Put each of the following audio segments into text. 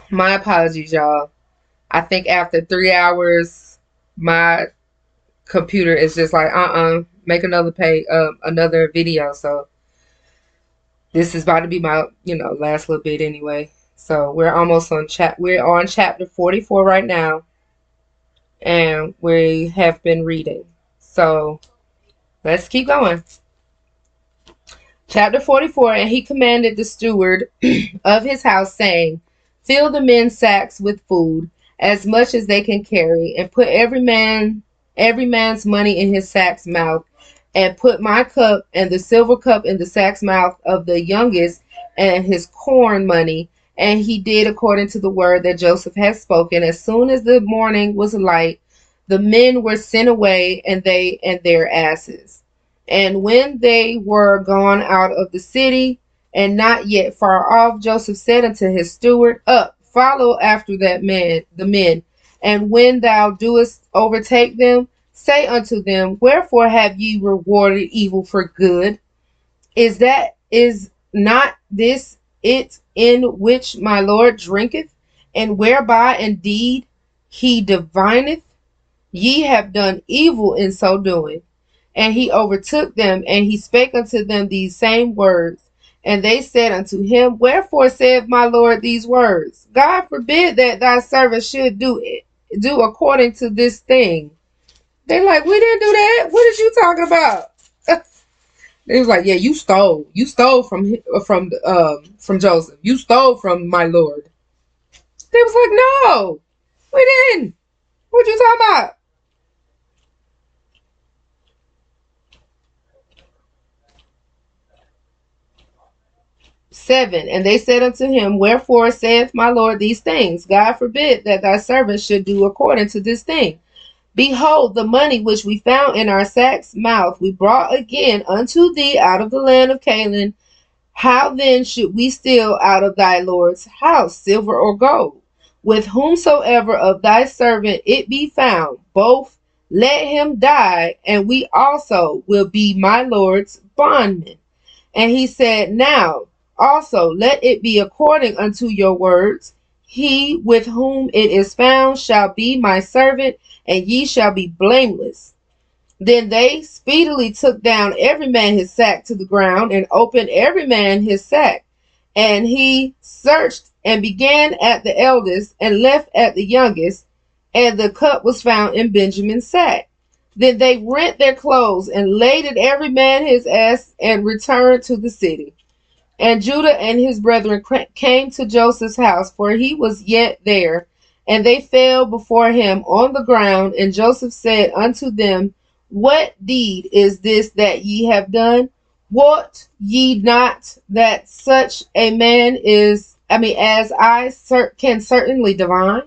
My apologies, y'all. I think after 3 hours, my computer is just like, make another another video. So this is about to be my, last little bit anyway. So we're on chapter 44 right now, and we have been reading. So let's keep going. Chapter 44, and he commanded the steward of his house, saying, fill the men's sacks with food, as much as they can carry, and put every man's money in his sack's mouth, and put my cup and the silver cup in the sack's mouth of the youngest, and his corn money. And he did according to the word that Joseph had spoken. As soon as the morning was light, the men were sent away, and they and their asses. And when they were gone out of the city, and not yet far off, Joseph said unto his steward, up, follow after the men, and when thou doest overtake them, say unto them, wherefore have ye rewarded evil for good? Is not this it in which my Lord drinketh, and whereby indeed he divineth? Ye have done evil in so doing. And he overtook them, and he spake unto them these same words. And they said unto him, wherefore saith my Lord these words? God forbid that thy servant should do according to this thing. They like, we didn't do that. What is you talking about? They was like, yeah, you stole. You stole from Joseph. You stole from my Lord. They was like, no, we didn't. What you talking about? 7. And they said unto him, wherefore saith my Lord these things? God forbid that thy servant should do according to this thing. Behold, the money which we found in our sack's mouth we brought again unto thee out of the land of Canaan. How then should we steal out of thy Lord's house silver or gold? With whomsoever of thy servant it be found, both let him die, and we also will be my Lord's bondmen. And he said, now also let it be according unto your words. He with whom it is found shall be my servant, and ye shall be blameless. Then they speedily took down every man his sack to the ground, and opened every man his sack. And he searched and began at the eldest, and left at the youngest, and the cup was found in Benjamin's sack. Then they rent their clothes, and laded every man his ass, and returned to the city. And Judah and his brethren came to Joseph's house, for he was yet there. And they fell before him on the ground. And Joseph said unto them, what deed is this that ye have done? Wot ye not that such a man as I can certainly divine?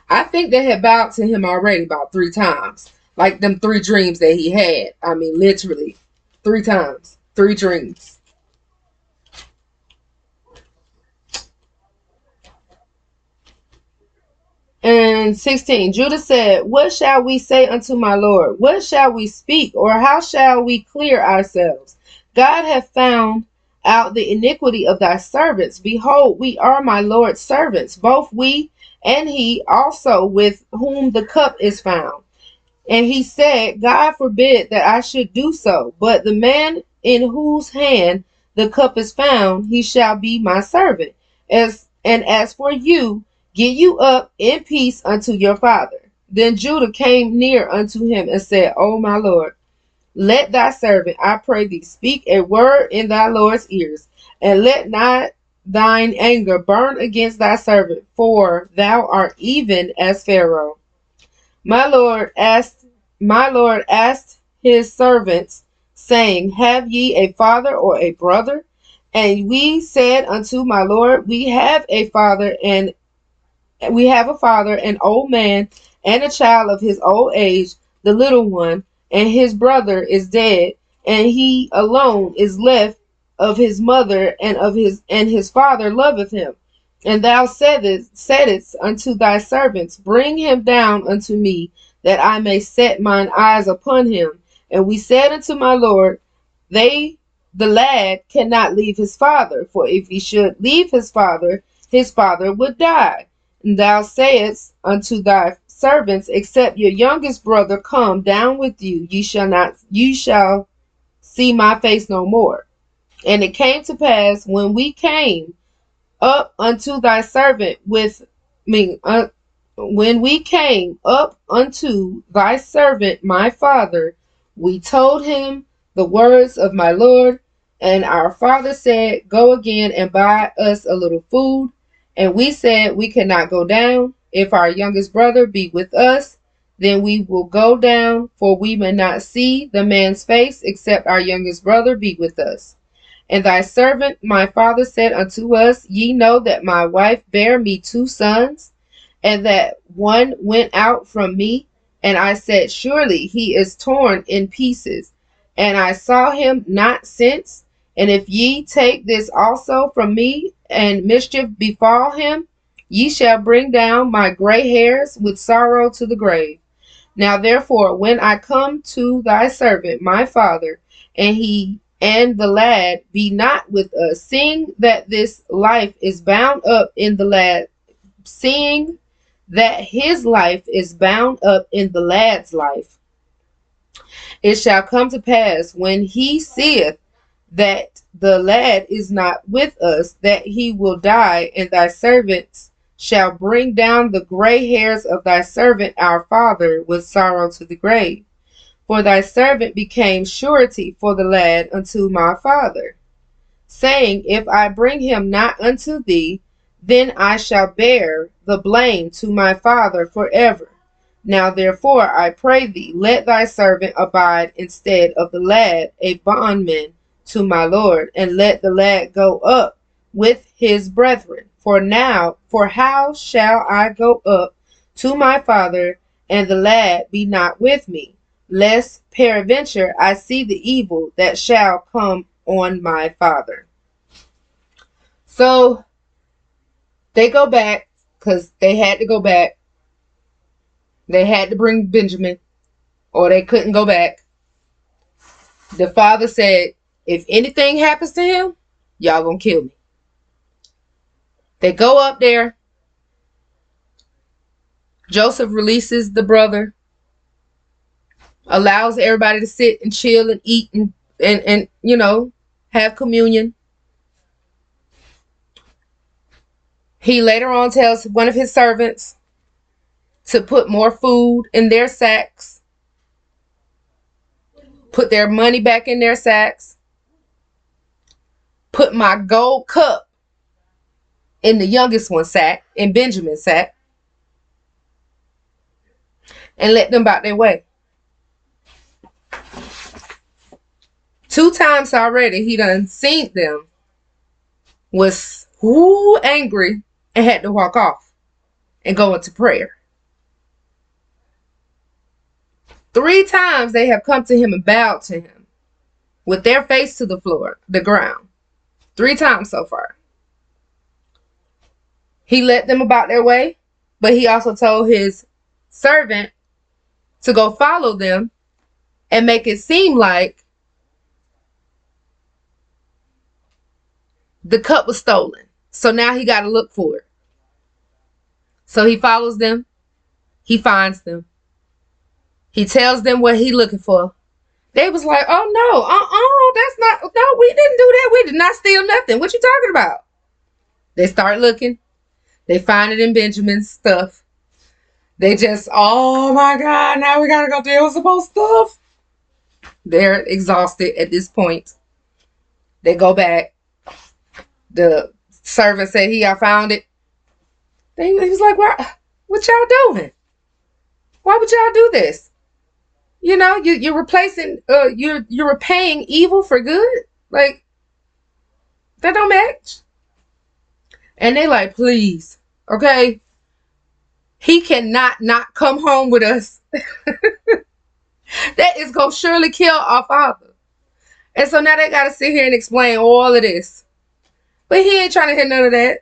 I think they had bowed to him already about 3 times. Like them 3 dreams that he had. Literally 3 times. 3 dreams. And 16, Judah said, what shall we say unto my Lord? What shall we speak? Or how shall we clear ourselves? God hath found out the iniquity of thy servants. Behold, we are my Lord's servants, both we and he also with whom the cup is found. And he said, God forbid that I should do so. But the man in whose hand the cup is found, he shall be my servant. As for you, get you up in peace unto your father. Then Judah came near unto him and said, O my Lord, let thy servant, I pray thee, speak a word in thy Lord's ears, and let not thine anger burn against thy servant, for thou art even as Pharaoh. My Lord asked his servants, saying, have ye a father or a brother? And we said unto my Lord, we have a father, an old man, and a child of his old age, the little one, and his brother is dead, and he alone is left of his mother, and his father loveth him. And thou saidst unto thy servants, bring him down unto me, that I may set mine eyes upon him. And we said unto my Lord, the lad cannot leave his father, for if he should leave his father, his father would die. And thou sayest unto thy servants, except your youngest brother come down with you, you shall see my face no more. And it came to pass, when we came up unto thy servant when we came up unto thy servant my father, we told him the words of my lord. And our father said, go again and buy us a little food. And we said, we cannot go down. If our youngest brother be with us, then we will go down, for we may not see the man's face, except our youngest brother be with us. And thy servant my father said unto us, ye know that my wife bare me 2 sons, and that one went out from me. And I said, surely he is torn in pieces, and I saw him not since. And if ye take this also from me, and mischief befall him, ye shall bring down my gray hairs with sorrow to the grave. Now therefore, when I come to thy servant my father, and he and the lad be not with us, seeing that his life is bound up in the lad's life, it shall come to pass, when he seeth that the lad is not with us, that he will die, and thy servants shall bring down the gray hairs of thy servant our father with sorrow to the grave. For thy servant became surety for the lad unto my father, saying, if I bring him not unto thee, then I shall bear the blame to my father forever. Now therefore, I pray thee, let thy servant abide instead of the lad, a bondman to my lord, and let the lad go up with his brethren. For how shall I go up to my father, and the lad be not with me, lest peradventure I see the evil that shall come on my father? So they go back, because they had to go back. They had to bring Benjamin, or they couldn't go back. The father said, if anything happens to him, y'all gonna kill me. They go up there. Joseph releases the brother, allows everybody to sit and chill and eat and have communion. He later on tells one of his servants to put more food in their sacks, put their money back in their sacks, put my gold cup in the youngest one's sack, in Benjamin's sack, and let them about their way. 2 times already he done seen them, was angry, and had to walk off and go into prayer. 3 times they have come to him and bowed to him with their face to the floor, the ground. 3 times so far. He let them about their way, but he also told his servant to go follow them and make it seem like the cup was stolen. So now he got to look for it. So he follows them. He finds them. He tells them what he looking for. They was like, oh no, that's not, no, we didn't do that. We did not steal nothing. What you talking about? They start looking. They find it in Benjamin's stuff. They just, oh my God, now we gotta go deal with some more stuff. They're exhausted at this point. They go back. The servant said, I found it. He was like, what y'all doing? Why would y'all do this? You're replacing, you're repaying evil for good. Like, that don't match. And they like, please, okay? He cannot not come home with us. That is going to surely kill our father. And so now they got to sit here and explain all of this. But he ain't trying to hear none of that.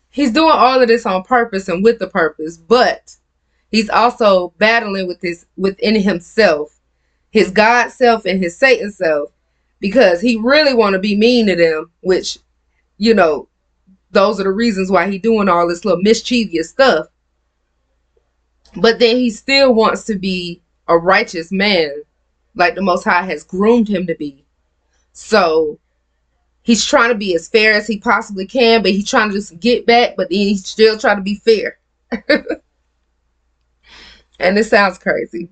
He's doing all of this on purpose and with the purpose. But he's also battling within himself, his God self and his Satan self, because he really want to be mean to them, which, those are the reasons why he doing all this little mischievous stuff. But then he still wants to be a righteous man, like the Most High has groomed him to be. So he's trying to be as fair as he possibly can, but he's trying to just get back, but then he's still trying to be fair. And this sounds crazy.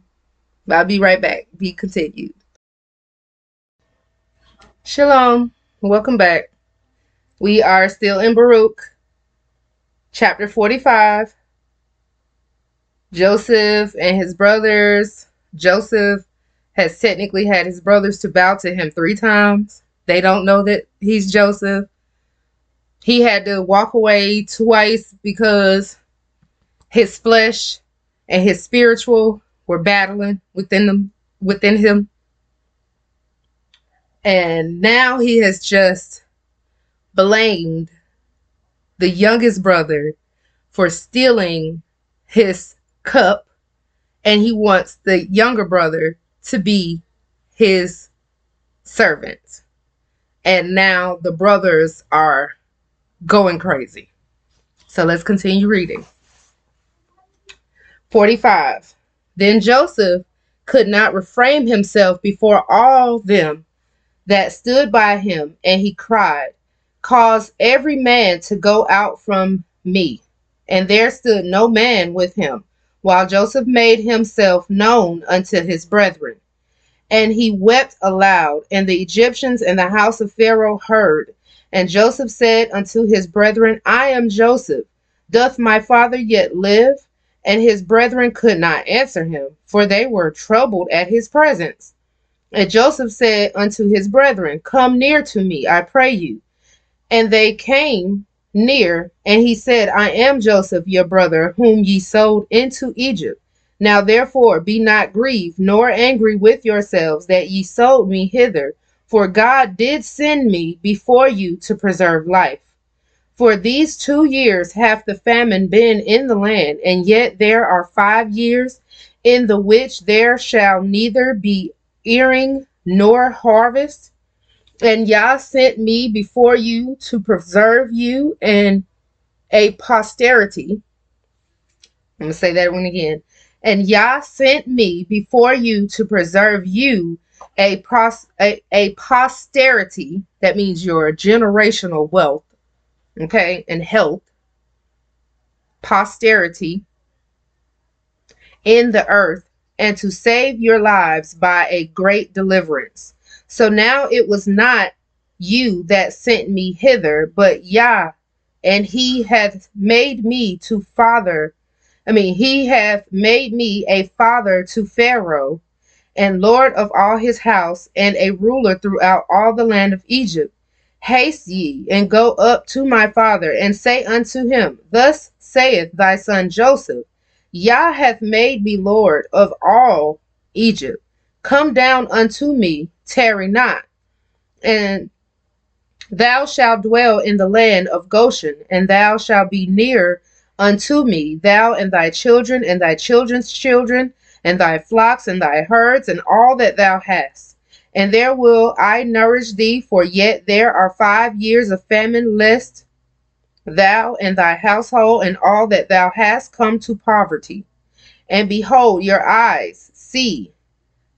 But I'll be right back. Be continued. Shalom. Welcome back. We are still in Baruch, chapter 45. Joseph and his brothers. Joseph has technically had his brothers to bow to him 3 times. They don't know that he's Joseph. He had to walk away twice because his flesh and his spiritual were battling within him. And now he has just blamed the youngest brother for stealing his cup, and he wants the younger brother to be his servant. And now the brothers are going crazy. So let's continue reading. 45. Then Joseph could not refrain himself before all them that stood by him, and he cried, "Cause every man to go out from me." And there stood no man with him, while Joseph made himself known unto his brethren. And he wept aloud, and the Egyptians and the house of Pharaoh heard. And Joseph said unto his brethren, I am Joseph. Doth my father yet live? And his brethren could not answer him, for they were troubled at his presence. And Joseph said unto his brethren, Come near to me, I pray you. And they came near, and he said, I am Joseph, your brother, whom ye sold into Egypt. Now therefore be not grieved, nor angry with yourselves that ye sold me hither, for God did send me before you to preserve life. For these 2 years hath the famine been in the land, and yet there are 5 years in the which there shall neither be earing nor harvest. And Yah sent me before you to preserve you and a posterity. I'm going to say that one again. And Yah sent me before you to preserve you a posterity. That means your generational wealth, okay, and health. Posterity in the earth, and to save your lives by a great deliverance. So now it was not you that sent me hither, but Yah, and he hath made me he hath made me a father to Pharaoh, and Lord of all his house, and a ruler throughout all the land of Egypt. Haste ye, and go up to my father, and say unto him, Thus saith thy son Joseph, Yah hath made me Lord of all Egypt. Come down unto me, tarry not. And thou shalt dwell in the land of Goshen, and thou shalt be near unto me, thou and thy children, and thy children's children, and thy flocks, and thy herds, and all that thou hast. And there will I nourish thee, for yet there are 5 years of famine, lest thou and thy household and all that thou hast come to poverty. And behold, your eyes see,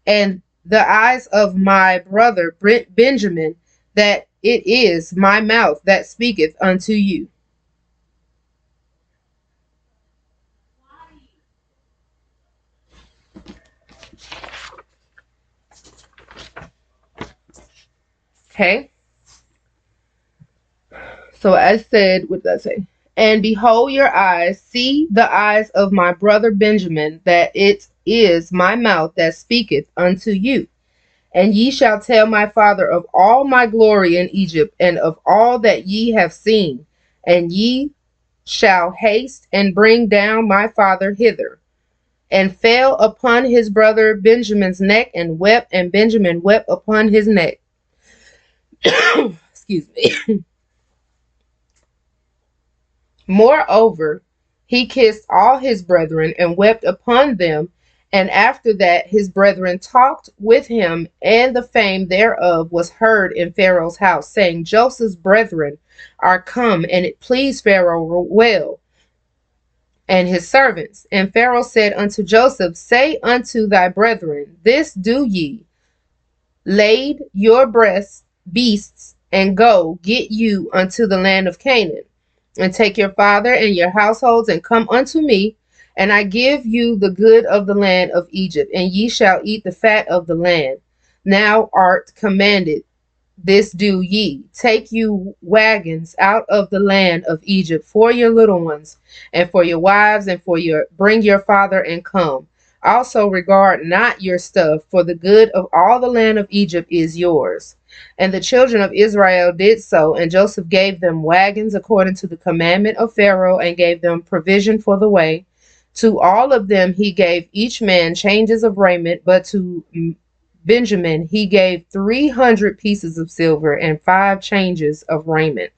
and the eyes of my brother Benjamin, that it is my mouth that speaketh unto you. Okay. So I said, what did I say? And behold, your eyes see the eyes of my brother Benjamin, that it is my mouth that speaketh unto you. And ye shall tell my father of all my glory in Egypt, and of all that ye have seen. And ye shall haste and bring down my father hither. And fell upon his brother Benjamin's neck, and wept, and Benjamin wept upon his neck. Excuse me. Moreover, he kissed all his brethren and wept upon them. And after that his brethren talked with him, and the fame thereof was heard in Pharaoh's house, saying, Joseph's brethren are come, and it pleased Pharaoh well, and his servants. And Pharaoh said unto Joseph, Say unto thy brethren, This do ye, lade your beasts, and go, get you unto the land of Canaan, and take your father and your households, and come unto me, and I give you the good of the land of Egypt, and ye shall eat the fat of the land. Now art commanded, this do ye, take you wagons out of the land of Egypt for your little ones, and for your wives, and for your bring your father, and come. Also regard not your stuff, for the good of all the land of Egypt is yours. And the children of Israel did so, and Joseph gave them wagons according to the commandment of Pharaoh, and gave them provision for the way. To all of them he gave each man changes of raiment, but to Benjamin he gave 300 pieces of silver and 5 changes of raiment.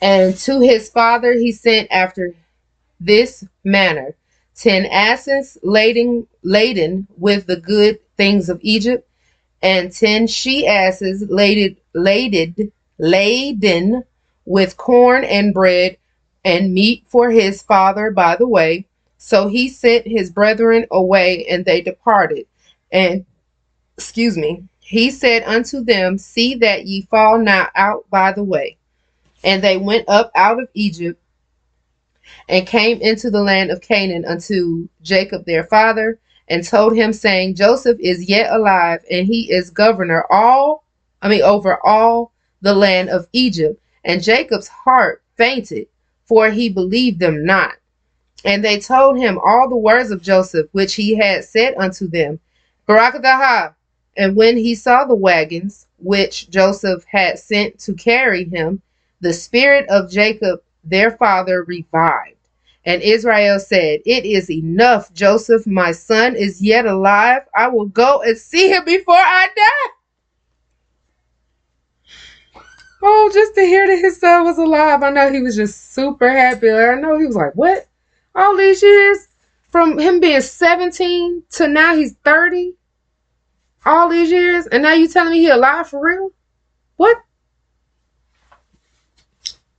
And to his father he sent after this manner 10 asses laden with the good things of Egypt, and 10 she asses laden with corn and bread and meat for his father by the way. So he sent his brethren away, and they departed. And he said unto them, See that ye fall not out by the way. And they went up out of Egypt, and came into the land of Canaan unto Jacob their father, and told him, saying, Joseph is yet alive, and he is governor over all the land of Egypt. And Jacob's heart fainted, for he believed them not. And they told him all the words of Joseph, which he had said unto them. Barakatah. And when he saw the wagons, which Joseph had sent to carry him, the spirit of Jacob their father revived. And Israel said, It is enough, Joseph, my son is yet alive. I will go and see him before I die. Oh, just to hear that his son was alive. I know he was just super happy. I know he was like, what? All these years? From him being 17 to now he's 30? All these years? And now you telling me he alive for real? What?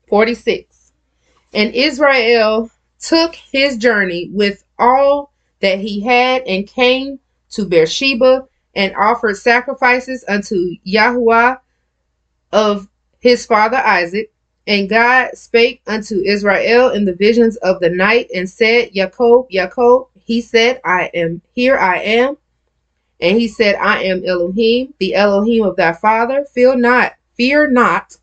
46. And Israel took his journey with all that he had, and came to Beersheba, and offered sacrifices unto Yahuwah of his father Isaac. And God spake unto Israel in the visions of the night, and said, Jacob, Jacob. He said, here I am. And he said, I am Elohim, the Elohim of thy father. Fear not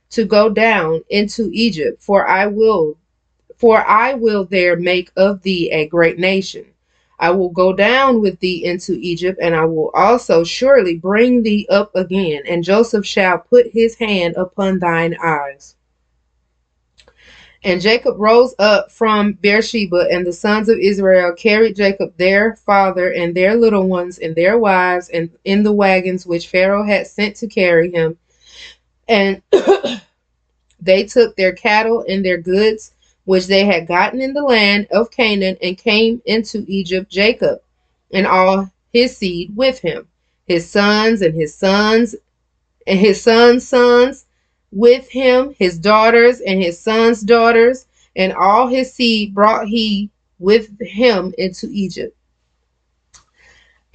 to go down into Egypt, for I will there make of thee a great nation. I will go down with thee into Egypt, and I will also surely bring thee up again, and Joseph shall put his hand upon thine eyes. And Jacob rose up from Beersheba, and the sons of Israel carried Jacob their father, and their little ones, and their wives, and in the wagons which Pharaoh had sent to carry him. And they took their cattle and their goods, which they had gotten in the land of Canaan, and came into Egypt, Jacob and all his seed with him, his sons and his sons and his sons' sons with him, his daughters and his sons' daughters, and all his seed brought he with him into Egypt.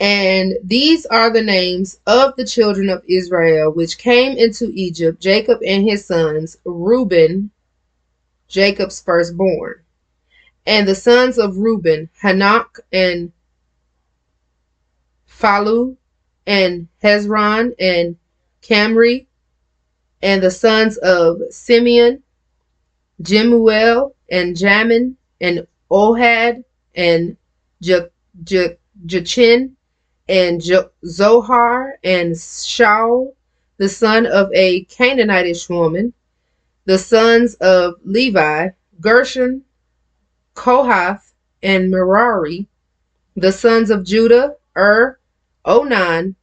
And these are the names of the children of Israel which came into Egypt, Jacob and his sons, Reuben, Jacob's firstborn. And the sons of Reuben, Hanok and Phalu and Hezron and Camri. And the sons of Simeon, Jemuel and Jamin and Ohad and Jachin and Zohar and Shaul, the son of a Canaanitish woman. The sons of Levi, Gershon, Kohath, and Merari. The sons of Judah, Onan,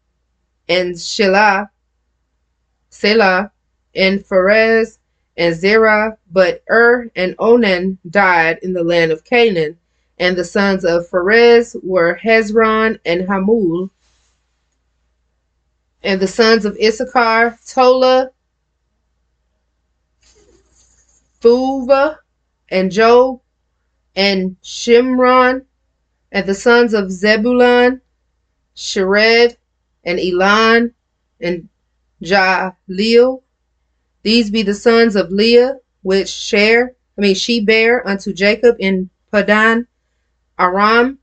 and Selah, and Pharez, and Zerah. But and Onan died in the land of Canaan. And the sons of Pharez were Hezron and Hamul. And the sons of Issachar, Tola, Phuva, and Job, and Shimron, and the sons of Zebulun, Shered, and Elon, and Jaleel. These be the sons of Leah, which she bare unto Jacob in Padan Aram,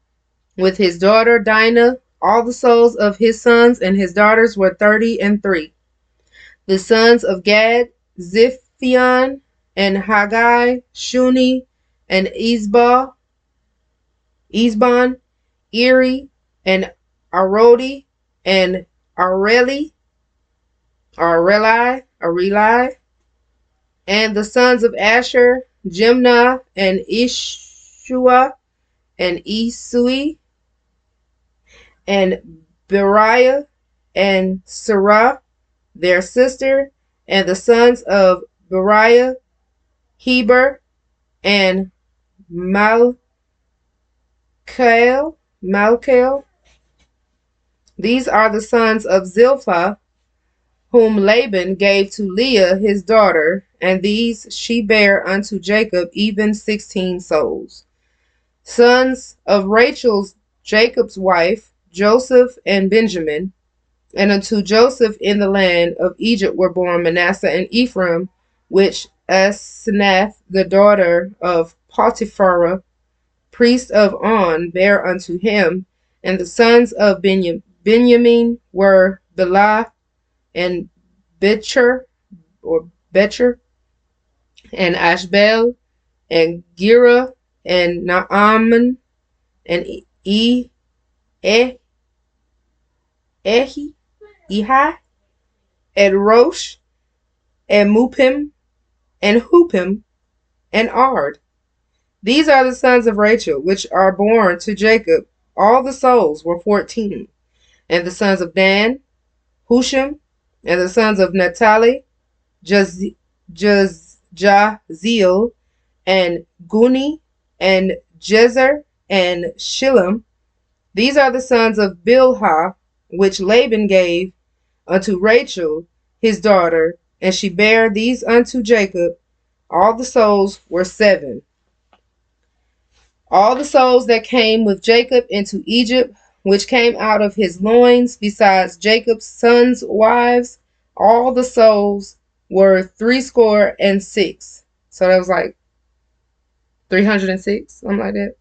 with his daughter Dinah. All the souls of his sons and his daughters were 33. The sons of Gad, Ziphion, and Haggai, Shuni, and Ezbon, Eri, and Arodi, and Areli, and the sons of Asher, Jimnah, and Ishua, and Isui, and Beriah, and Sarah, their sister, and the sons of Beriah, Heber, and Malchel. These are the sons of Zilpah, whom Laban gave to Leah his daughter, and these she bare unto Jacob, even 16 souls. Sons of Rachel's Jacob's wife, Joseph and Benjamin. And unto Joseph in the land of Egypt were born Manasseh and Ephraim, which Asenath, the daughter of Potiphar, priest of On, bare unto him. And the sons of Benjamin were Bela, and Betcher, and Ashbel, and Gera, and Naaman, and Ehi, and Rosh, and Mupim, and Hupim, and Ard. These are the sons of Rachel, which are born to Jacob. All the souls were 14. And the sons of Dan, Hushim, and the sons of Naphtali, Jaziel, and Guni, and Jezer, and Shillem. These are the sons of Bilhah, which Laban gave unto Rachel his daughter, and she bare these unto Jacob. All the souls were 7. All the souls that came with Jacob into Egypt, which came out of his loins, besides Jacob's sons' wives, all the souls were 66. So that was like 306, something like that.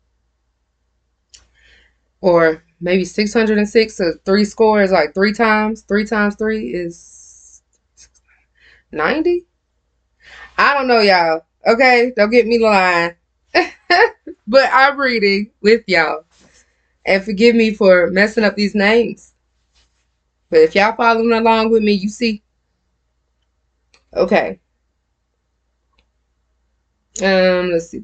Or maybe 606, so 3 score is like 3 times. 3 times 3 is 90? I don't know, y'all. Okay, don't get me lying. But I'm reading with y'all. And forgive me for messing up these names. But if y'all following along with me, you see. Okay. Let's see.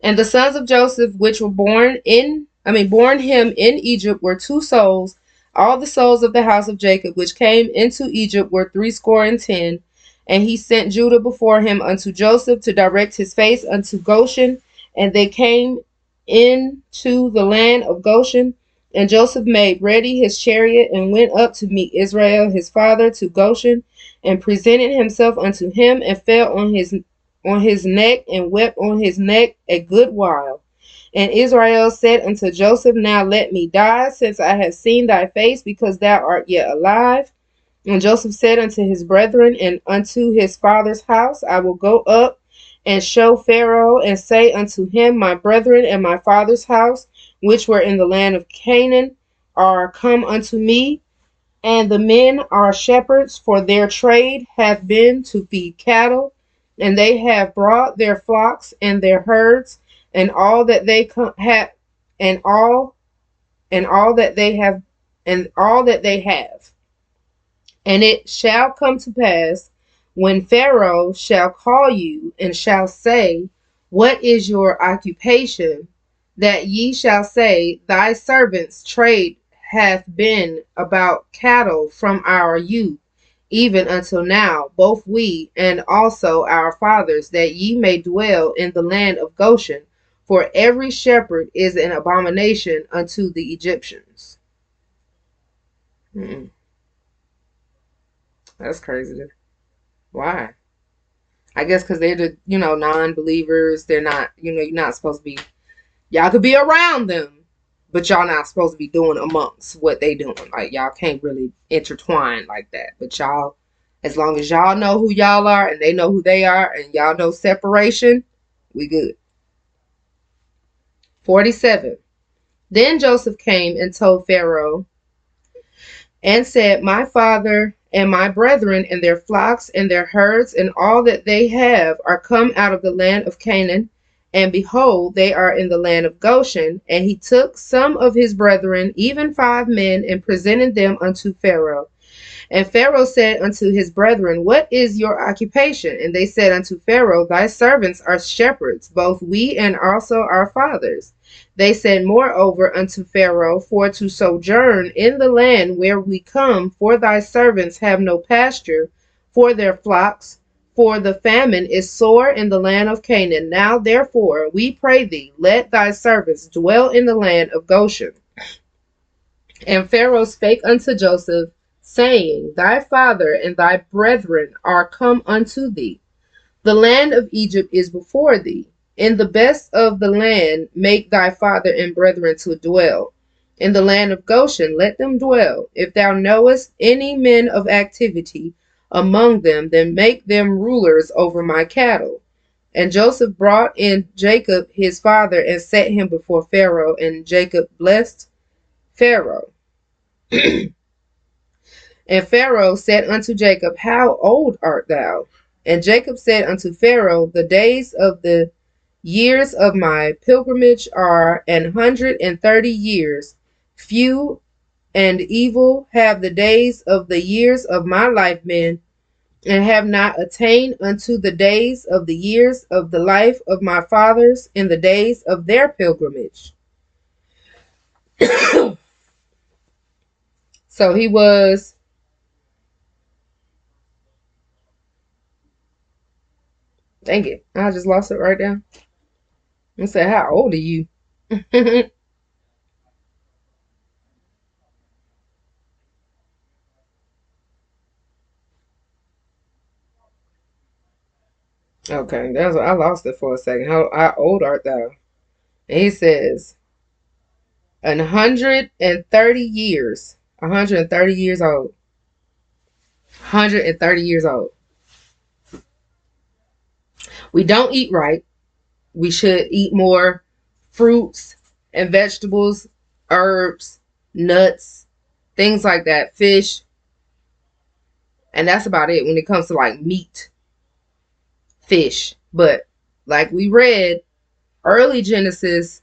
And the sons of Joseph, which were born him in Egypt, were 2 souls. All the souls of the house of Jacob, which came into Egypt, were 70. And he sent Judah before him unto Joseph to direct his face unto Goshen. And they came into the land of Goshen. And Joseph made ready his chariot and went up to meet Israel his father to Goshen, and presented himself unto him, and fell on his neck, and wept on his neck a good while. And Israel said unto Joseph, Now let me die, since I have seen thy face, because thou art yet alive. And Joseph said unto his brethren and unto his father's house, I will go up and show Pharaoh, and say unto him, My brethren and my father's house, which were in the land of Canaan, are come unto me, and the men are shepherds, for their trade hath been to feed cattle, and they have brought their flocks and their herds, and all that they have, and all that they have. And it shall come to pass, when Pharaoh shall call you, and shall say, What is your occupation? That ye shall say, Thy servant's trade hath been about cattle from our youth, even until now, both we and also our fathers, that ye may dwell in the land of Goshen. For every shepherd is an abomination unto the Egyptians. That's crazy. Why? I guess because they're the, non-believers. They're not, you're not supposed to be, y'all could be around them, but y'all not supposed to be doing amongst what they doing. Like, y'all can't really intertwine like that. But y'all, as long as y'all know who y'all are and they know who they are and y'all know separation, we good. 47. Then Joseph came and told Pharaoh and said, my father and my brethren and their flocks and their herds and all that they have are come out of the land of Canaan, and behold, they are in the land of Goshen. And he took some of his brethren, even 5 men, and presented them unto Pharaoh. And Pharaoh said unto his brethren, what is your occupation? And they said unto Pharaoh, thy servants are shepherds, both we and also our fathers. They said moreover unto Pharaoh, for to sojourn in the land where we come, for thy servants have no pasture for their flocks, for the famine is sore in the land of Canaan. Now therefore, we pray thee, let thy servants dwell in the land of Goshen. And Pharaoh spake unto Joseph, saying, thy father and thy brethren are come unto thee. The land of Egypt is before thee. In the best of the land make thy father and brethren to dwell. In the land of Goshen let them dwell. If thou knowest any men of activity among them, then make them rulers over my cattle. And Joseph brought in Jacob his father and set him before Pharaoh, and Jacob blessed Pharaoh. And Pharaoh said unto Jacob, how old art thou? And Jacob said unto Pharaoh, the days of the years of my pilgrimage are 130 years. Few and evil have the days of the years of my life been, and have not attained unto the days of the years of the life of my fathers in the days of their pilgrimage. So he was dang it, I just lost it right there. I said, how old are you? Okay, that's what I lost it for a second. How old art thou? And he says, 130 years. 130 years old. 130 years old. We don't eat right. We should eat more fruits and vegetables, herbs, nuts, things like that, fish. And that's about it when it comes to like meat, fish. But like we read early Genesis,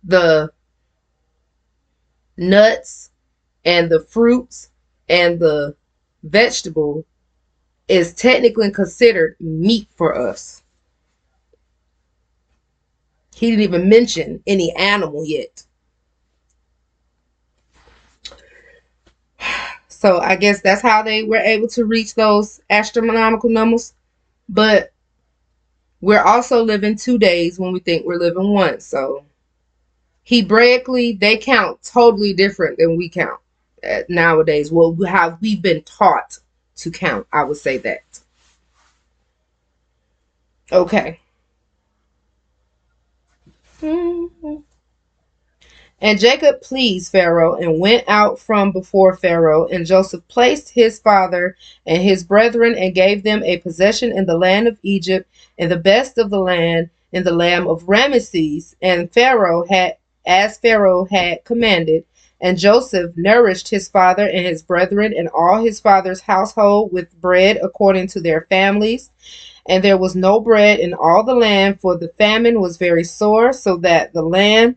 the nuts and the fruits and the vegetable is technically considered meat for us. He didn't even mention any animal yet. So I guess that's how they were able to reach those astronomical numbers. But we're also living 2 days when we think we're living one. So Hebraically, they count totally different than we count nowadays. Well, how we've been taught to count, I would say that. Okay. And Jacob pleased Pharaoh and went out from before Pharaoh. And Joseph placed his father and his brethren and gave them a possession in the land of Egypt, and the best of the land in the land of Ramesses. And Pharaoh had commanded. And Joseph nourished his father and his brethren and all his father's household with bread according to their families. And there was no bread in all the land, for the famine was very sore, so that the land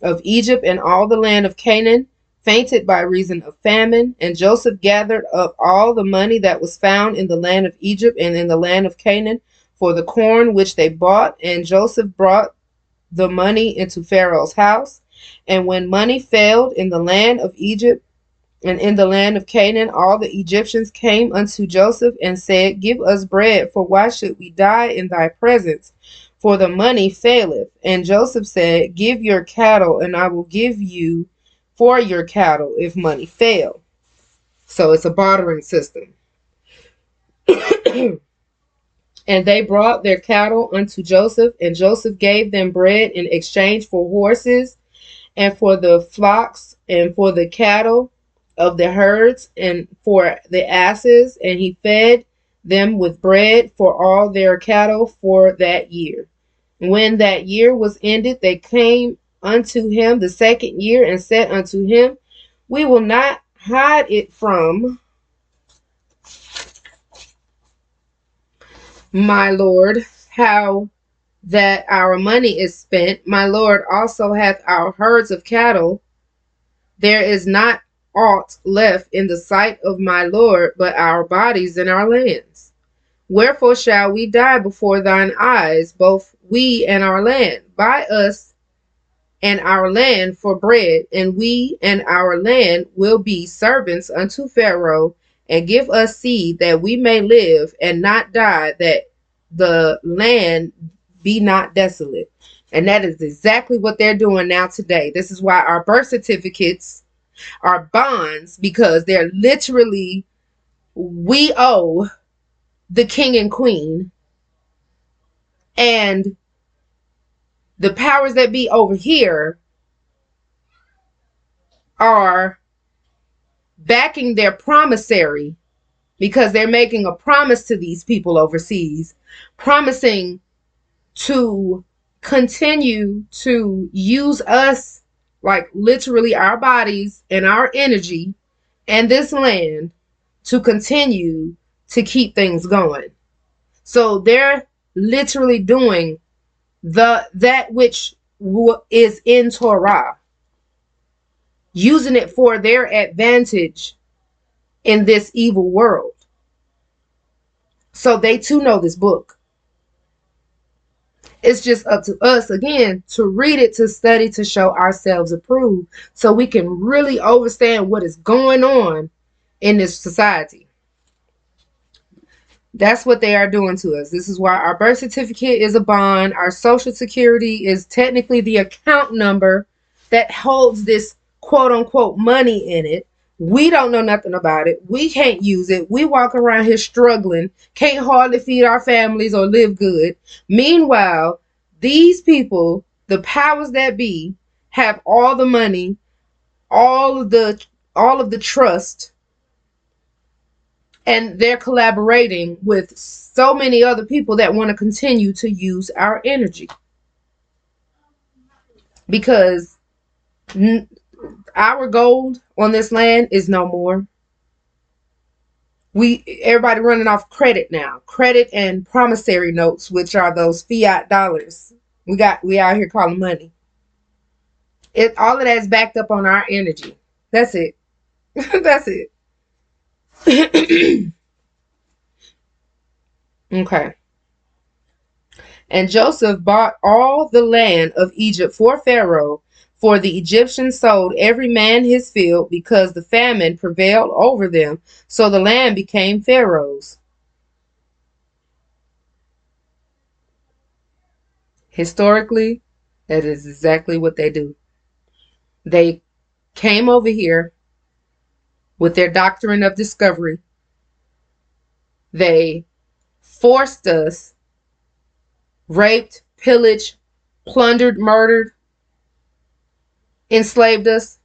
of Egypt and all the land of Canaan fainted by reason of famine. And Joseph gathered up all the money that was found in the land of Egypt and in the land of Canaan for the corn which they bought. And Joseph brought the money into Pharaoh's house. And when money failed in the land of Egypt and in the land of Canaan, all the Egyptians came unto Joseph and said, give us bread, for why should we die in thy presence? For the money faileth. And Joseph said, give your cattle, and I will give you for your cattle if money fail. So it's a bartering system. And they brought their cattle unto Joseph, and Joseph gave them bread in exchange for horses, and for the flocks, and for the cattle of the herds, and for the asses, and he fed them with bread for all their cattle for that year. When that year was ended, they came unto him the second year, and said unto him, We will not hide it from my lord, how that our money is spent. My lord also hath our herds of cattle. There is not aught left in the sight of my lord but our bodies and our lands. Wherefore shall we die before thine eyes, both we and our land? Buy us and our land for bread, and we and our land will be servants unto Pharaoh, and give us seed that we may live and not die, that the land be not desolate. And that is exactly what they're doing now today. This is why our birth certificates are bonds, because they're literally, we owe the king and queen and the powers that be over here are backing their promissory, because they're making a promise to these people overseas, promising to continue to use us, like literally our bodies and our energy and this land, to continue to keep things going. So they're literally doing that which is in Torah, using it for their advantage in this evil world. So they too know this book. It's just up to us, again, to read it, to study, to show ourselves approved, so we can really understand what is going on in this society. That's what they are doing to us. This is why our birth certificate is a bond. Our social security is technically the account number that holds this quote unquote money in it. We don't know nothing about it. We can't use it. We walk around here struggling, can't hardly feed our families or live good. Meanwhile, these people, the powers that be, have all the money, all of the trust, and they're collaborating with so many other people that want to continue to use our energy, because our gold on this land is no more. Everybody running off credit now, credit and promissory notes, which are those fiat dollars. We out here calling money. All of that is backed up on our energy. That's it. That's it. Okay. And Joseph bought all the land of Egypt for Pharaoh, for the Egyptians sold every man his field, because the famine prevailed over them. So the land became Pharaoh's. Historically, that is exactly what they do. They came over here with their doctrine of discovery. They forced us, raped, pillaged, plundered, murdered, enslaved us,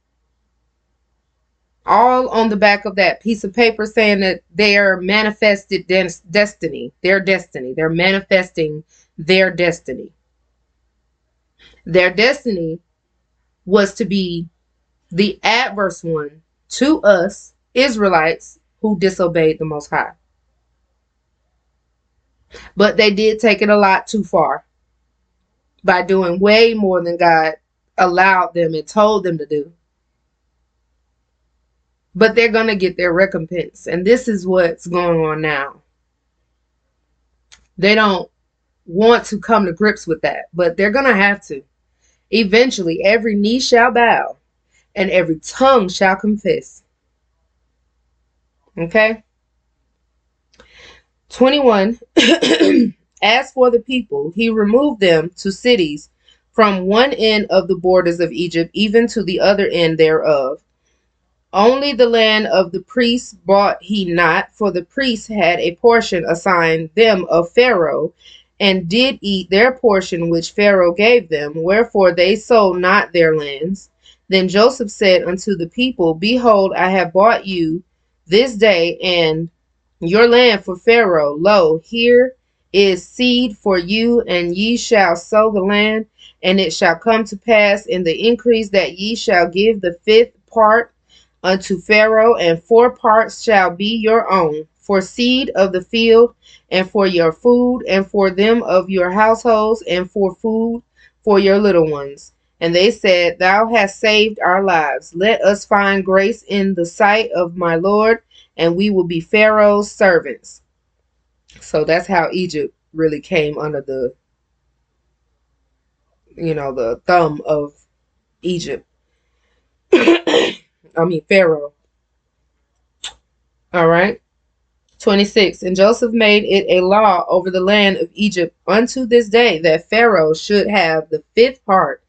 all on the back of that piece of paper saying that their manifested destiny, their destiny. They're manifesting their destiny. Their destiny was to be the adverse one to us, Israelites, who disobeyed the Most High. But they did take it a lot too far by doing way more than God allowed them and told them to do. But they're going to get their recompense. And this is what's going on now. They don't want to come to grips with that, but they're going to have to. Eventually, every knee shall bow and every tongue shall confess. Okay? 21. As for the people, he removed them to cities from one end of the borders of Egypt, even to the other end thereof, Only the land of the priests bought he not, for the priests had a portion assigned them of Pharaoh, and did eat their portion which Pharaoh gave them, wherefore they sold not their lands. Then Joseph said unto the people, Behold, I have bought you this day and your land for Pharaoh. Lo, here is seed for you, and ye shall sow the land, and it shall come to pass in the increase that ye shall give the fifth part unto Pharaoh, and 4 parts shall be your own, for seed of the field, and for your food, and for them of your households, and for food for your little ones. And they said, Thou hast saved our lives. Let us find grace in the sight of my Lord, and we will be Pharaoh's servants. So that's how Egypt really came under the, the thumb of Egypt. Pharaoh. All right. 26. And Joseph made it a law over the land of Egypt unto this day that Pharaoh should have the 5th part,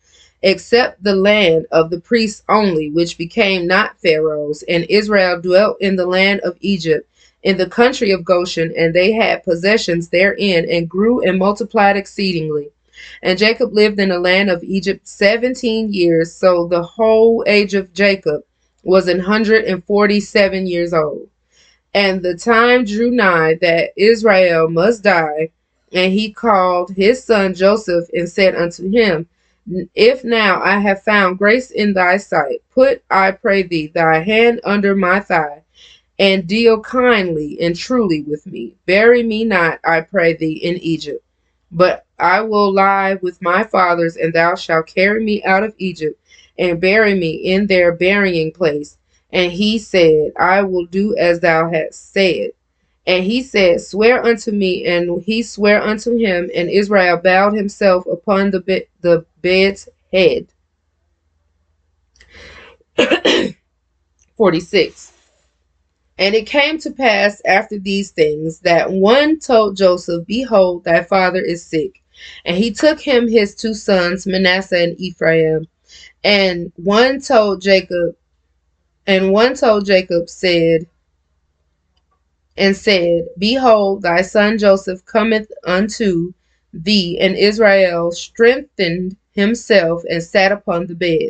except the land of the priests only, which became not Pharaoh's. And Israel dwelt in the land of Egypt, in the country of Goshen, and they had possessions therein, and grew and multiplied exceedingly. And Jacob lived in the land of Egypt 17 years, so the whole age of Jacob was 147 years old. And the time drew nigh that Israel must die, and he called his son Joseph and said unto him, If now I have found grace in thy sight, put, I pray thee, thy hand under my thigh, and deal kindly and truly with me. Bury me not, I pray thee, in Egypt, but I will lie with my fathers, and thou shalt carry me out of Egypt, and bury me in their burying place. And he said, I will do as thou hast said. And he said, Swear unto me. And he sware unto him, and Israel bowed himself upon the bed's head. 46. And it came to pass after these things that one told Joseph, Behold, thy father is sick. And he took him his 2 sons, Manasseh and Ephraim. And one told Jacob, said, Behold, thy son Joseph cometh unto thee. And Israel strengthened himself and sat upon the bed.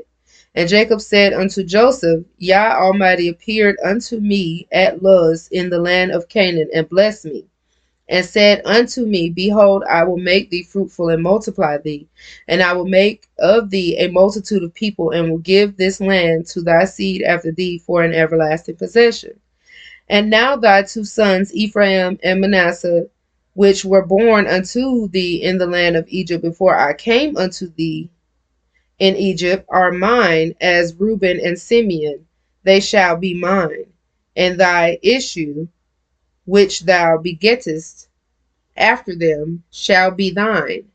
And Jacob said unto Joseph, Yah Almighty appeared unto me at Luz in the land of Canaan, and blessed me, and said unto me, Behold, I will make thee fruitful and multiply thee, and I will make of thee a multitude of people, and will give this land to thy seed after thee for an everlasting possession. And now thy 2 sons, Ephraim and Manasseh, which were born unto thee in the land of Egypt before I came unto thee in Egypt, are mine, as Reuben and Simeon. They shall be mine. And thy issue, which thou begettest after them, shall be thine,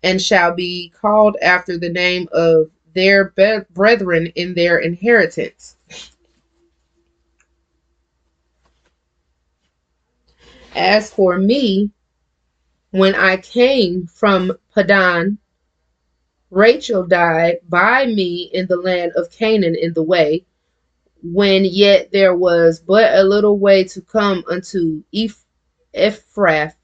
and shall be called after the name of their brethren in their inheritance. As for me, when I came from Padan, Rachel died by me in the land of Canaan in the way, when yet there was but a little way to come unto Ephrath,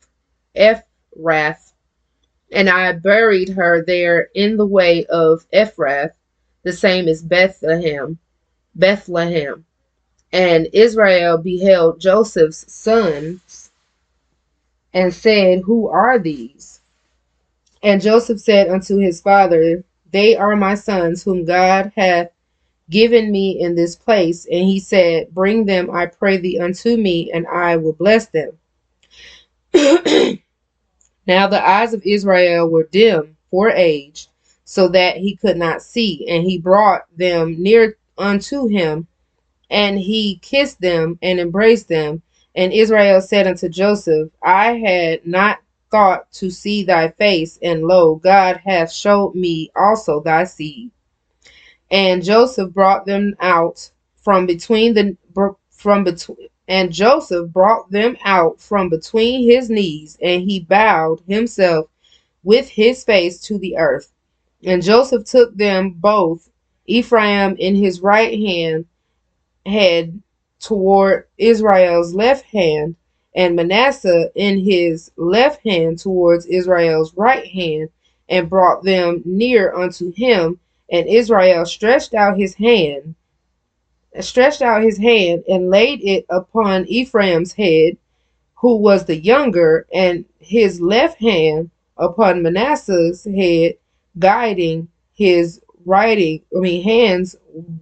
and I buried her there in the way of Ephrath, the same as Bethlehem. And Israel beheld Joseph's sons, and said, Who are these? And Joseph said unto his father, They are my sons, whom God hath given me in this place. And he said, Bring them, I pray thee, unto me, and I will bless them. Now the eyes of Israel were dim for age, so that he could not see. And he brought them near unto him, and he kissed them and embraced them. And Israel said unto Joseph, I had not thought to see thy face, and lo, God hath showed me also thy seed. And Joseph brought them out from between his knees, and he bowed himself with his face to the earth. And Joseph took them both, Ephraim in his right hand, had toward Israel's left hand, and Manasseh in his left hand towards Israel's right hand, and brought them near unto him. And Israel stretched out his hand, and laid it upon Ephraim's head, who was the younger, and his left hand upon Manasseh's head, guiding his hands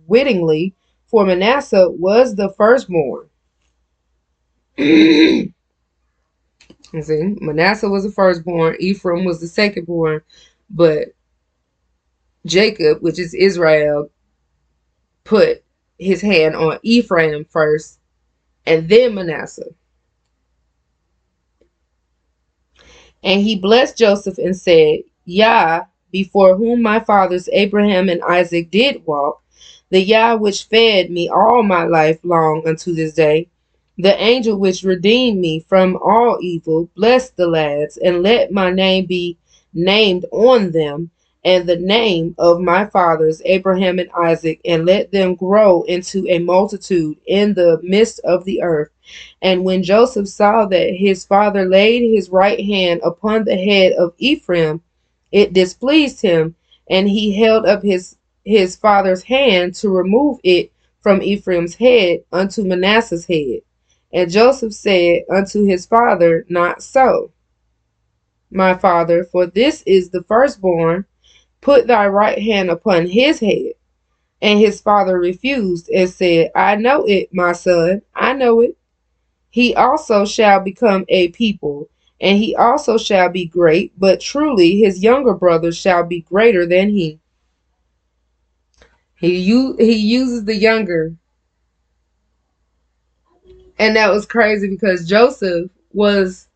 wittingly, for Manasseh was the firstborn. See, Manasseh was the firstborn, Ephraim was the secondborn, but Jacob, which is Israel, put his hand on Ephraim first, and then Manasseh. And he blessed Joseph and said, Yah, before whom my fathers Abraham and Isaac did walk, the Yah which fed me all my life long unto this day, the angel which redeemed me from all evil, bless the lads, and let my name be named on them, and the name of my fathers Abraham and Isaac, and let them grow into a multitude in the midst of the earth. And when Joseph saw that his father laid his right hand upon the head of Ephraim, it displeased him, and he held up his father's hand to remove it from Ephraim's head unto Manasseh's head. And Joseph said unto his father, Not so, my father, for this is the firstborn. Put thy right hand upon his head. And his father refused and said, I know it, my son, I know it. He also shall become a people, and he also shall be great, but truly his younger brother shall be greater than he. He uses the younger. And that was crazy because Joseph was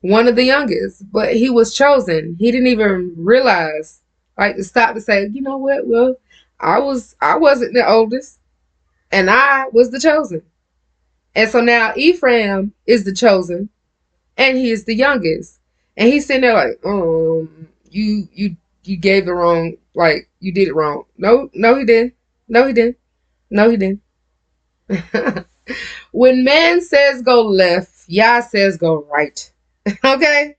one of the youngest, but he was chosen. He didn't even realize, like, to stop to say, you know what? Well, I wasn't the oldest, and I was the chosen. And so now Ephraim is the chosen, and he is the youngest. And he's sitting there like, you gave the wrong, like, you did it wrong. No, he didn't. No, he didn't. No, he didn't. When man says go left, Yah says go right. Okay?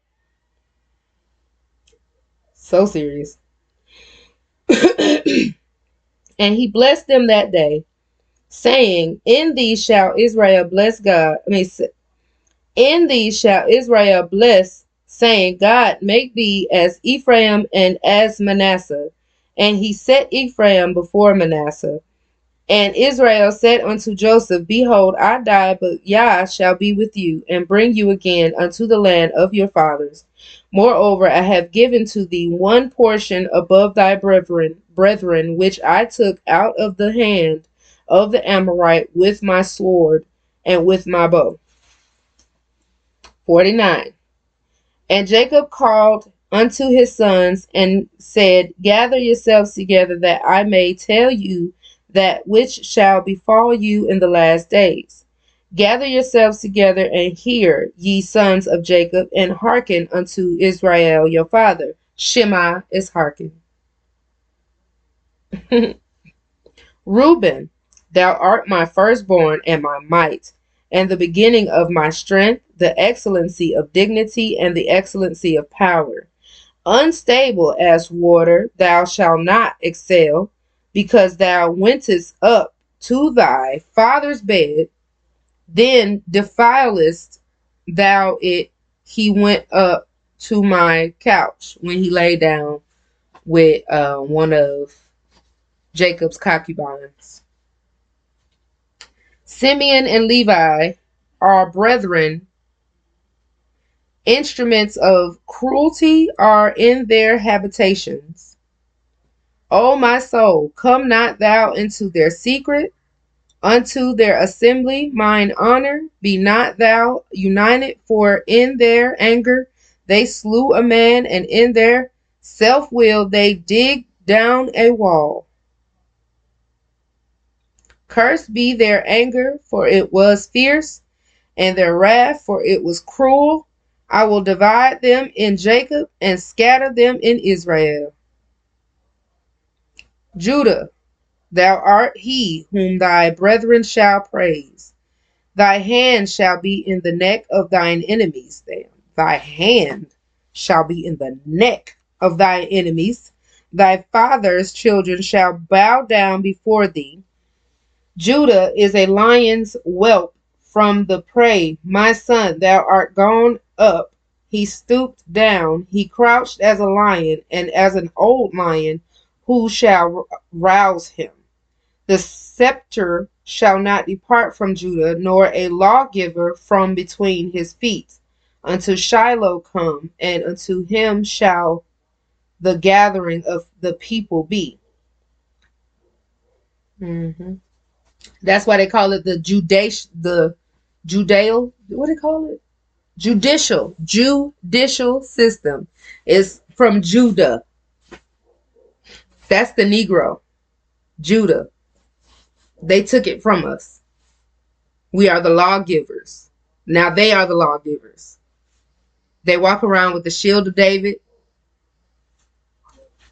So serious. And he blessed them that day, saying, In these shall Israel bless God. In these shall Israel bless, saying, God make thee as Ephraim and as Manasseh. And he set Ephraim before Manasseh. And Israel said unto Joseph, Behold, I die, but Yah shall be with you, and bring you again unto the land of your fathers. Moreover, I have given to thee one portion above thy brethren, which I took out of the hand of the Amorite with my sword and with my bow. 49. And Jacob called unto his sons and said, Gather yourselves together, that I may tell you that which shall befall you in the last days. Gather yourselves together and hear, ye sons of Jacob, and hearken unto Israel your father. Shema is hearken. Reuben, thou art my firstborn and my might, and the beginning of my strength, the excellency of dignity, and the excellency of power. Unstable as water, thou shalt not excel, because thou wentest up to thy father's bed, then defilest thou it. He went up to my couch when he lay down with one of Jacob's concubines. Simeon and Levi are brethren. Instruments of cruelty are in their habitations. O my soul, come not thou into their secret, unto their assembly mine honor, be not thou united, for in their anger they slew a man, and in their self-will they dig down a wall. Cursed be their anger, for it was fierce, and their wrath, for it was cruel. I will divide them in Jacob and scatter them in Israel. Judah, Thou art he whom thy brethren shall praise. Thy hand shall be in the neck of thine enemies. Thy hand shall be in the neck of thy enemies. Thy father's children shall bow down before thee. Judah is a lion's whelp from the prey. My son, thou art gone up. He stooped down. He crouched as a lion, and as an old lion, who shall rouse him? The scepter shall not depart from Judah, nor a lawgiver from between his feet, until Shiloh come, and unto him shall the gathering of the people be. That's why they call it the Judeo, what do they call it? Judicial system is from Judah. That's the Negro. Judah. They took it from us. We are the lawgivers. Now they are the lawgivers. They walk around with the shield of David.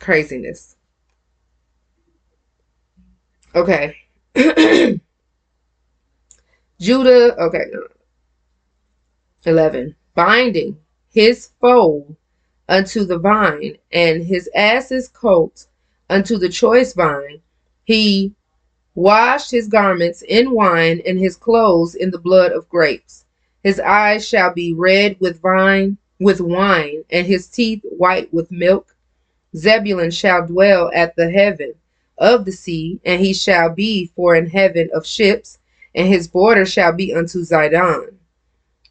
Craziness. Okay. Judah, okay. 11. Binding his foal unto the vine, and his ass's colt unto the choice vine. He washed his garments in wine, and his clothes in the blood of grapes. His eyes shall be red with wine, and his teeth white with milk. Zebulun shall dwell at the heaven of the sea, and he shall be for an heaven of ships, and his border shall be unto Zidon.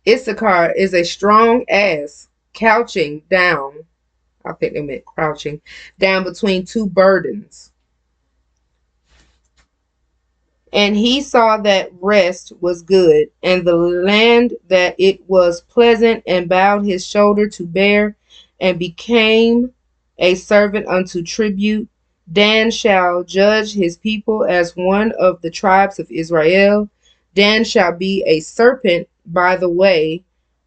Issachar is a strong ass, couching down, I think they meant crouching, down between two burdens. And he saw that rest was good, and the land that it was pleasant, and bowed his shoulder to bear, and became a servant unto tribute. Dan shall judge his people as one of the tribes of Israel. Dan shall be a serpent by the way,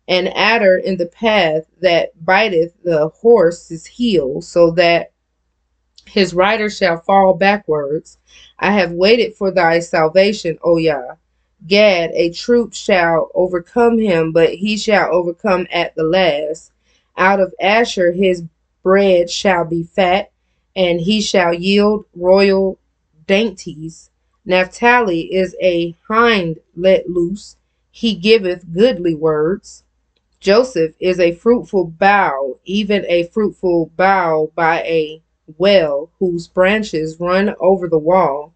an adder in the path that biteth the horse's heel, so that his rider shall fall backwards. I have waited for thy salvation, O Yah. Gad, a troop shall overcome him, but he shall overcome at the last. Out of Asher his bread shall be fat, and he shall yield royal dainties. Naphtali is a hind let loose. He giveth goodly words. Joseph is a fruitful bough, even a fruitful bough by a well, whose branches run over the wall.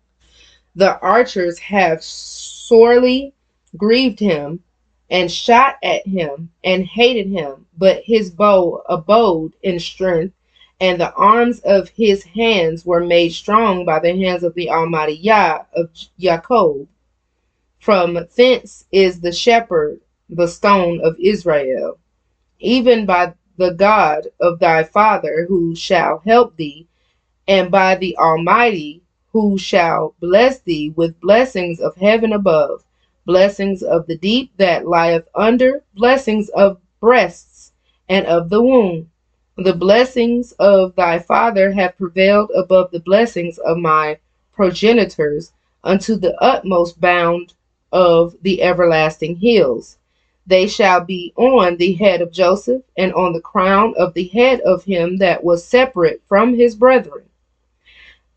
The archers have sorely grieved him, and shot at him, and hated him, but his bow abode in strength, and the arms of his hands were made strong by the hands of the Almighty Yah of Jacob. From thence is the shepherd, the stone of Israel, even by the God of thy father, who shall help thee, and by the Almighty, who shall bless thee with blessings of heaven above, blessings of the deep that lieth under, blessings of breasts and of the womb. The blessings of thy father have prevailed above the blessings of my progenitors unto the utmost bound of the everlasting hills. They shall be on the head of Joseph, and on the crown of the head of him that was separate from his brethren.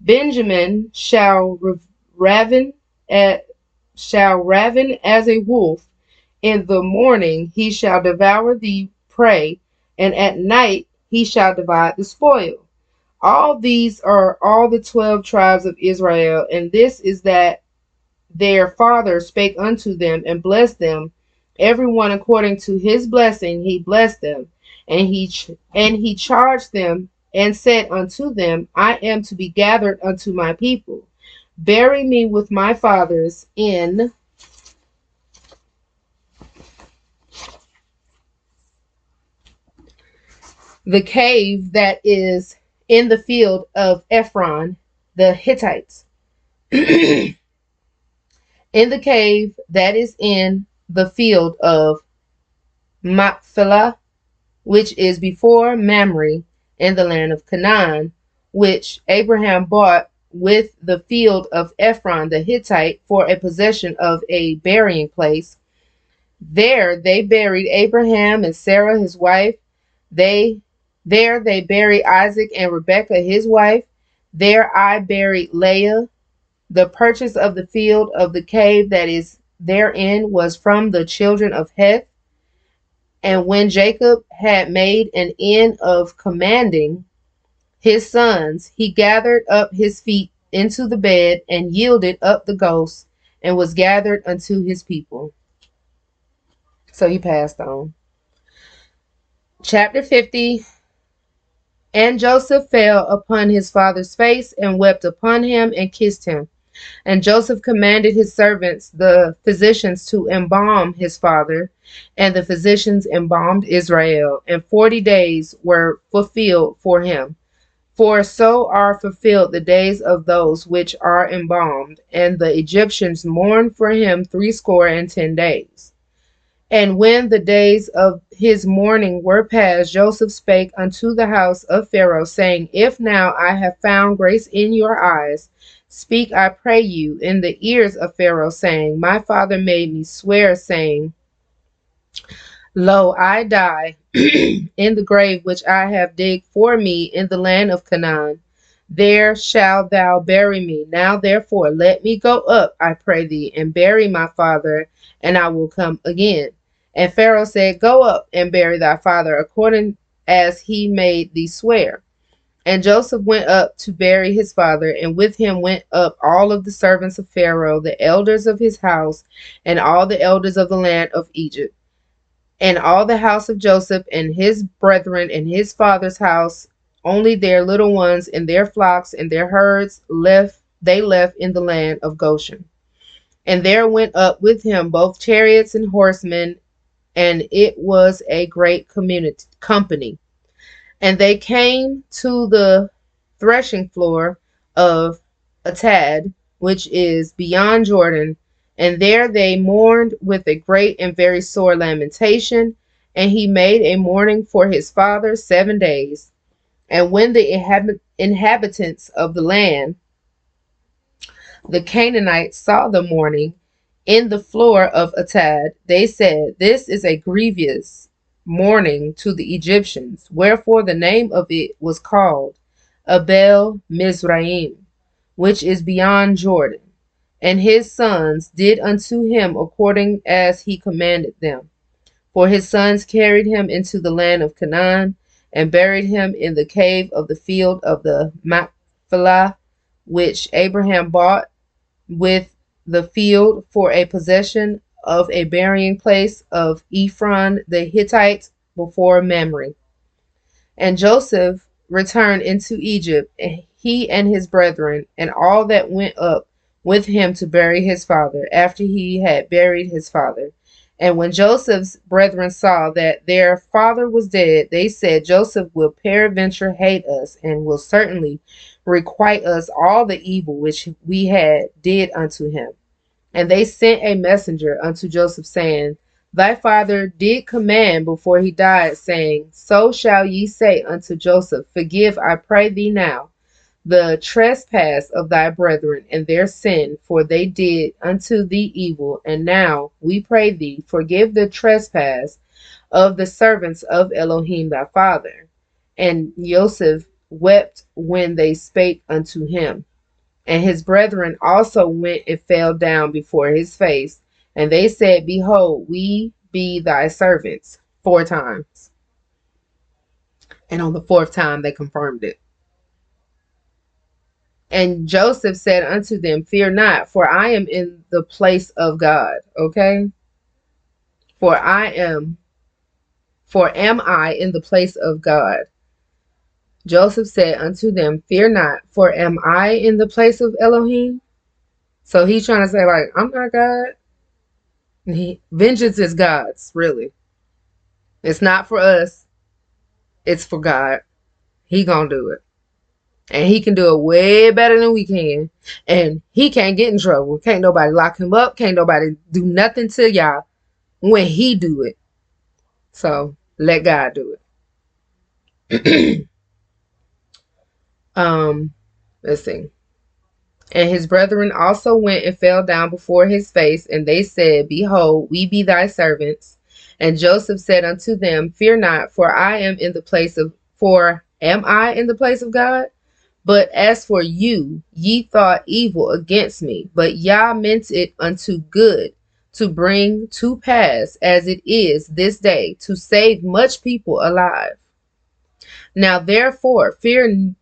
Benjamin shall raven as a wolf. In the morning he shall devour the prey, and at night he shall divide the spoil. All these are all the 12 tribes of Israel, and this is that their father spake unto them and blessed them, every one according to his blessing he blessed them, and he charged them and said unto them, I am to be gathered unto my people. Bury me with my fathers in the cave that is in the field of Ephron the Hittites. In the cave that is in the field of Machpelah, which is before Mamre, in the land of Canaan, which Abraham bought with the field of Ephron the Hittite for a possession of a burying place. There they buried Abraham and Sarah his wife. They buried Isaac and Rebekah his wife. There I buried Leah. The purchase of the field of the cave that is therein was from the children of Heth. And when Jacob had made an end of commanding his sons, he gathered up his feet into the bed and yielded up the ghost and was gathered unto his people. So he passed on. Chapter 50. And Joseph fell upon his father's face and wept upon him and kissed him. And Joseph commanded his servants, the physicians, to embalm his father. And the physicians embalmed Israel. And 40 days were fulfilled for him. For so are fulfilled the days of those which are embalmed. And the Egyptians mourned for him 60 days. And when the days of his mourning were past, Joseph spake unto the house of Pharaoh, saying, If now I have found grace in your eyes, speak, I pray you, in the ears of Pharaoh, saying, My father made me swear, saying, Lo, I die in the grave which I have digged for me in the land of Canaan. There shalt thou bury me. Now therefore let me go up, I pray thee, and bury my father, and I will come again. And Pharaoh said, Go up and bury thy father, according as he made thee swear. And Joseph went up to bury his father, and with him went up all of the servants of Pharaoh, the elders of his house, and all the elders of the land of Egypt. And all the house of Joseph and his brethren and his father's house, only their little ones and their flocks and their herds left in the land of Goshen. And there went up with him both chariots and horsemen, and it was a great company. And they came to the threshing floor of Atad, which is beyond Jordan, and there they mourned with a great and very sore lamentation. And he made a mourning for his father 7 days. And when the inhabitants of the land, the Canaanites, saw the mourning in the floor of Atad, they said, This is a grievous mourning to the Egyptians. Wherefore the name of it was called Abel Mizraim, which is beyond Jordan. And his sons did unto him according as he commanded them. For his sons carried him into the land of Canaan, and buried him in the cave of the field of the Machpelah, which Abraham bought with the field for a possession of a burying place of Ephron the Hittite before Mamre. And Joseph returned into Egypt, he and his brethren, and all that went up with him to bury his father, after he had buried his father. And when Joseph's brethren saw that their father was dead, they said, Joseph will peradventure hate us, and will certainly requite us all the evil which we had did unto him. And they sent a messenger unto Joseph, saying, Thy father did command before he died, saying, So shall ye say unto Joseph, Forgive, I pray thee now, the trespass of thy brethren and their sin, for they did unto thee evil. And now, we pray thee, forgive the trespass of the servants of Elohim thy father. And Joseph wept when they spake unto him. And his brethren also went and fell down before his face. And they said, Behold, we be thy servants 4 times. And on the 4th time they confirmed it. And Joseph said unto them, Fear not, for I am in the place of God. Okay? For am I in the place of God? Joseph said unto them, Fear not, for am I in the place of Elohim? So he's trying to say, like, I'm not God. Vengeance is God's, really. It's not for us. It's for God. He gonna do it. And he can do it way better than we can. And he can't get in trouble. Can't nobody lock him up. Can't nobody do nothing to y'all when he do it. So let God do it. Let's see. And his brethren also went and fell down before his face, and they said, Behold, we be thy servants. And Joseph said unto them, Fear not, for am I in the place of God? But as for you, ye thought evil against me, but Yah meant it unto good, to bring to pass, as it is this day, to save much people alive. Now therefore, fear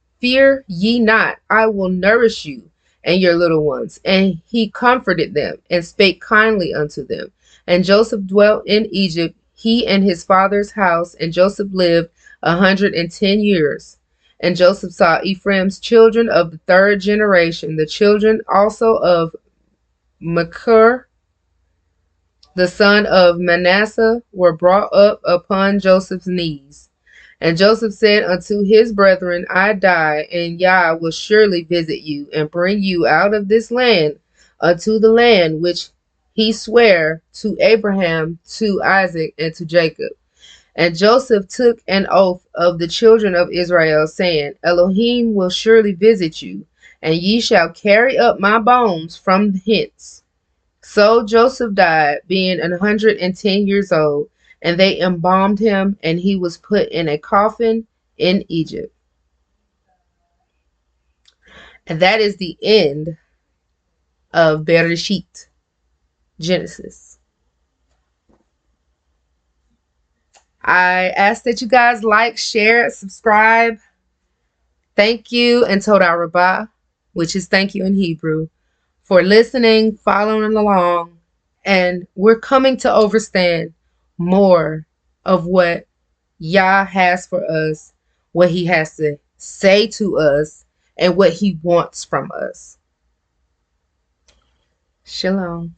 ye not, I will nourish you and your little ones. And he comforted them, and spake kindly unto them. And Joseph dwelt in Egypt, he and his father's house, and Joseph lived 110 years. And Joseph saw Ephraim's children of the third generation, the children also of Machir, the son of Manasseh, were brought up upon Joseph's knees. And Joseph said unto his brethren, I die, and Yah will surely visit you, and bring you out of this land unto the land which he sware to Abraham, to Isaac, and to Jacob. And Joseph took an oath of the children of Israel, saying, Elohim will surely visit you, and ye shall carry up my bones from hence. So Joseph died, being 110 years old, and they embalmed him, and he was put in a coffin in Egypt. And that is the end of Bereshit, Genesis. I ask that you guys like, share, subscribe. Thank you, and Todah Rabbah, which is thank you in Hebrew, for listening, following along, and we're coming to understand more of what Yah has for us, what he has to say to us, and what he wants from us. Shalom.